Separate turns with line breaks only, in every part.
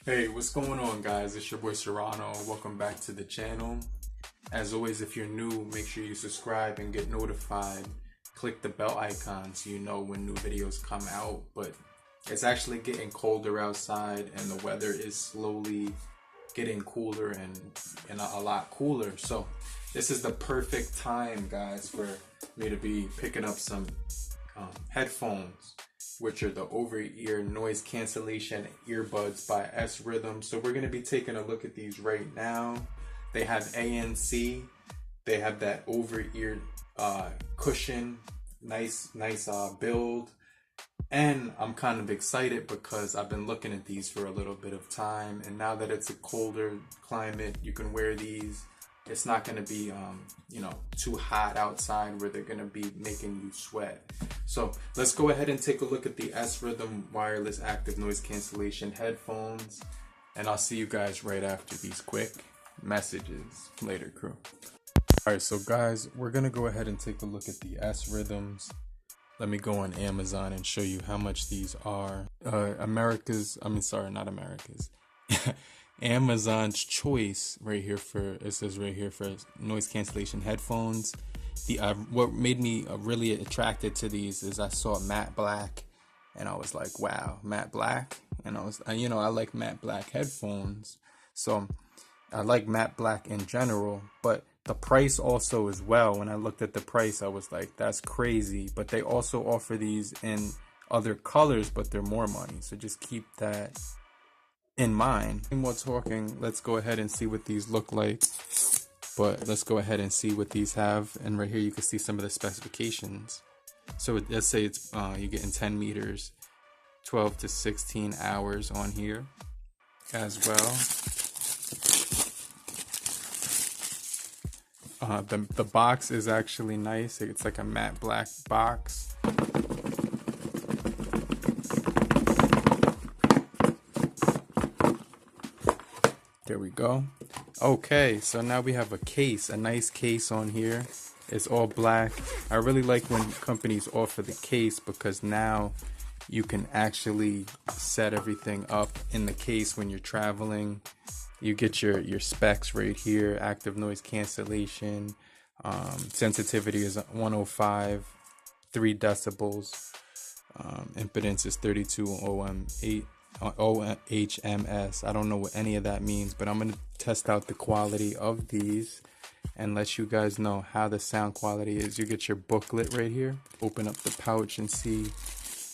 Hey, what's going on, guys? It's your boy Serrano. Welcome back to the channel. As always, if you're new, make sure you subscribe and get notified. Click the bell icon so you know when new videos come out. But it's actually getting colder outside and the weather is slowly getting cooler and a lot cooler. So this is the perfect time, guys, for me to be picking up some headphones, which are the over-ear noise cancellation earbuds by Srhythm. So we're going to be taking a look at these right now. They have ANC. They have that over-ear cushion, nice build. And I'm kind of excited because I've been looking at these for a little bit of time, and now that it's a colder climate, you can wear these. It's not going to be too hot outside where they're going to be making you sweat. So let's go ahead and take a look at the Srhythm wireless active noise cancellation headphones, and I'll see you guys right after these quick messages. Later, crew. Alright, so guys, we're going to go ahead and take a look at the Srhythms. Let me go on Amazon and show you how much these are. Amazon's choice right here for, it says right here for noise cancellation headphones. What made me really attracted to these is I saw matte black and I was like, wow, matte black. And I was, I like matte black headphones. So I like matte black in general, but the price also as well. When I looked at the price, I was like, that's crazy. But they also offer these in other colors, but they're more money. So just keep that in mind. And while talking, let's go ahead and see what these look like. But let's go ahead and see what these have. And right here, you can see some of the specifications. So let's say it's you're getting 10 meters, 12 to 16 hours on here as well. The box is actually nice. It's like a matte black box. There we go. Okay, so now we have a case, a nice case on here. It's all black. I really like when companies offer the case because now you can actually set everything up in the case when you're traveling. You get your specs right here. Active noise cancellation. Sensitivity is 105, 3 decibels. Impedance is 32 ohms. I don't know what any of that means, but I'm going to test out the quality of these and let you guys know how the sound quality is. You get your booklet right here. Open up the pouch and see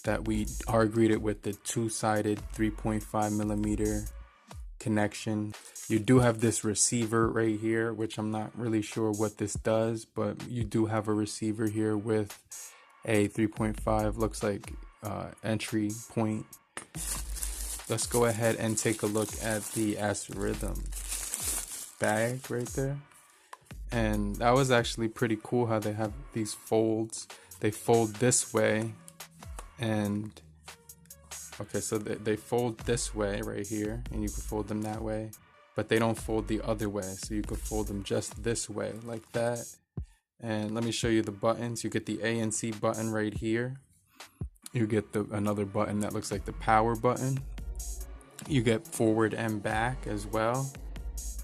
that we are greeted with the two-sided 3.5 millimeter connection. You do have this receiver right here, which I'm not really sure what this does, but you do have a receiver here with a 3.5, looks like entry point. Let's go ahead and take a look at the Srhythm bag right there. And that was actually pretty cool how they have these folds. They fold this way, and okay, so they fold this way right here, and you can fold them that way, but they don't fold the other way. So you can fold them just this way, like that. And let me show you the buttons. You get the ANC button right here. You get another button that looks like the power button. You get forward and back as well.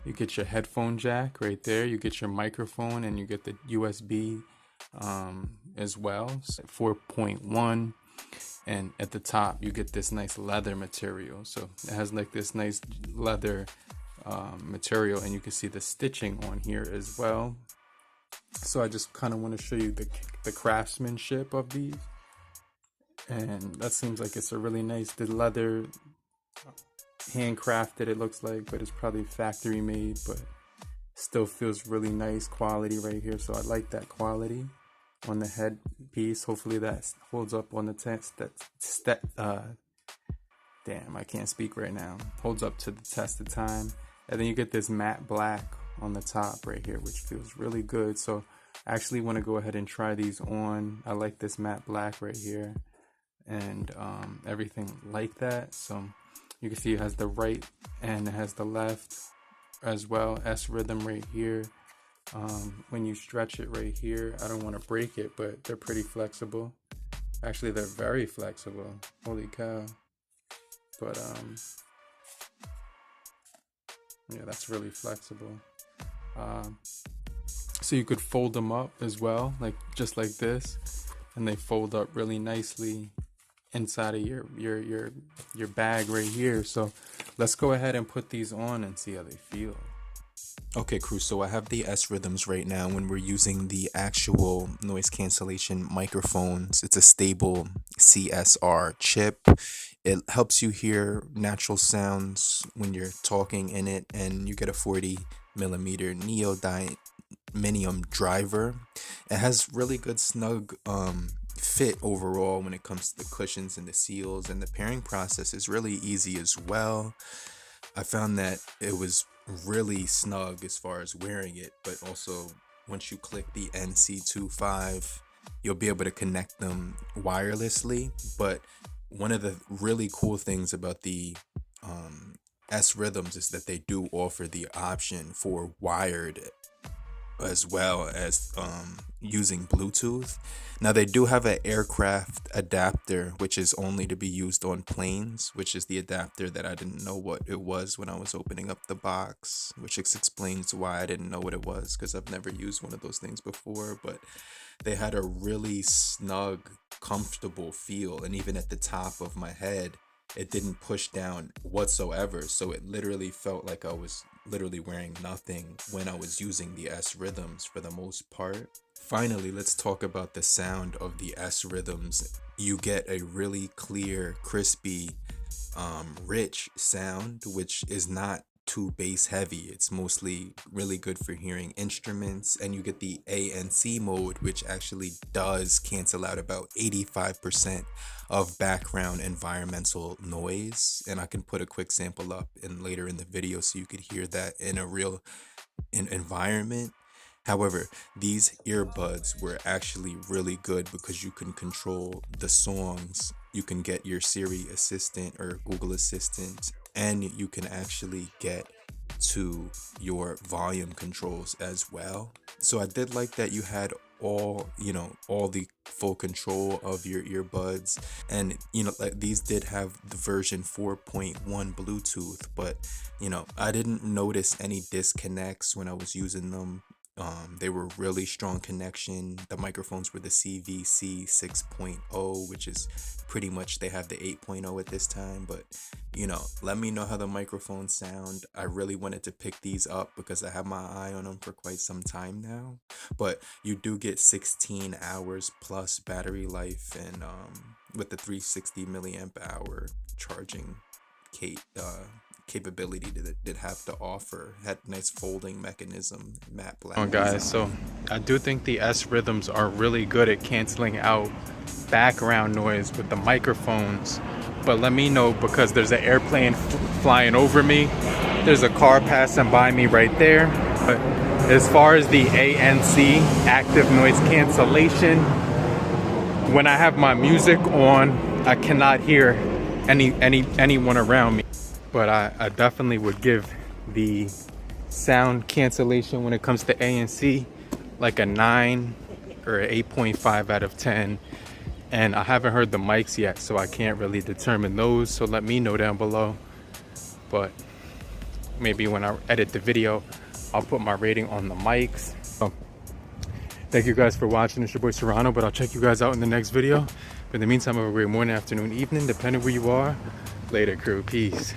You get your headphone jack right there. You get your microphone, and you get the USB as well. So 4.1. And at the top you get this nice leather material. So it has like this nice leather material, and you can see the stitching on here as well. So I just kind of want to show you the craftsmanship of these, and that seems like it's a really nice, the leather handcrafted it looks like, but it's probably factory made, but still feels really nice quality right here. So I like that quality on the headpiece. Hopefully that holds up on the test. Damn, I can't speak right now. Holds up to the test of time. And then you get this matte black on the top right here, which feels really good. So I actually want to go ahead and try these on. I like this matte black right here, and everything like that. So you can see it has the right and it has the left as well. Srhythm right here. When you stretch it right here, I don't want to break it, but they're pretty flexible. Actually, they're very flexible. Holy cow. But Yeah, that's really flexible. So you could fold them up as well, like just like this, and they fold up really nicely inside of your bag right here. So let's go ahead and put these on and see how they feel.
Okay, crew, so I have the Srhythms right now when we're using the actual noise cancellation microphones. It's a stable CSR chip. It helps you hear natural sounds when you're talking in it, and you get a 40mm neodymium driver. It has really good snug fit overall when it comes to the cushions and the seals, and the pairing process is really easy as well. I found that it was really snug as far as wearing it, but also once you click the NC25, you'll be able to connect them wirelessly. But one of the really cool things about the Srhythms is that they do offer the option for wired as well as using Bluetooth. Now they do have an aircraft adapter, which is only to be used on planes, which is the adapter that I didn't know what it was when I was opening up the box, which explains why I didn't know what it was, because I've never used one of those things before. But they had a really snug, comfortable feel, and even at the top of my head, it didn't push down whatsoever. So it literally felt like I was literally wearing nothing when I was using the Srhythms for the most part. Finally, let's talk about the sound of the Srhythms. You get a really clear, crispy, rich sound, which is not too bass heavy. It's mostly really good for hearing instruments, and you get the ANC mode, which actually does cancel out about 85% of background environmental noise. And I can put a quick sample up later in the video so you could hear that in a real environment. However, these earbuds were actually really good because you can control the songs. You can get your Siri assistant or Google Assistant, and you can actually get to your volume controls as well. So I did like that you had all the full control of your earbuds. And like these did have the version 4.1 Bluetooth, but I didn't notice any disconnects when I was using them. They were really strong connection. The microphones were the CVC 6.0, which is pretty much, they have the 8.0 at this time. But let me know how the microphones sound. I really wanted to pick these up because I have my eye on them for quite some time now. But you do get 16 hours plus battery life, and with the 360 milliamp hour charging capability that it have to offer. Had nice folding mechanism, matte black.
Oh guys, so I do think the Srhythms are really good at canceling out background noise with the microphones, but let me know, because there's an airplane flying over me, there's a car passing by me right there. But as far as the ANC active noise cancellation, when I have my music on, I cannot hear anyone around me. But I definitely would give the sound cancellation when it comes to ANC like a 9 or an 8.5 out of 10. And I haven't heard the mics yet, so I can't really determine those. So let me know down below. But maybe when I edit the video, I'll put my rating on the mics. So thank you guys for watching. It's your boy Serrano, but I'll check you guys out in the next video. But in the meantime, have a great morning, afternoon, evening, depending where you are. Later, crew. Peace.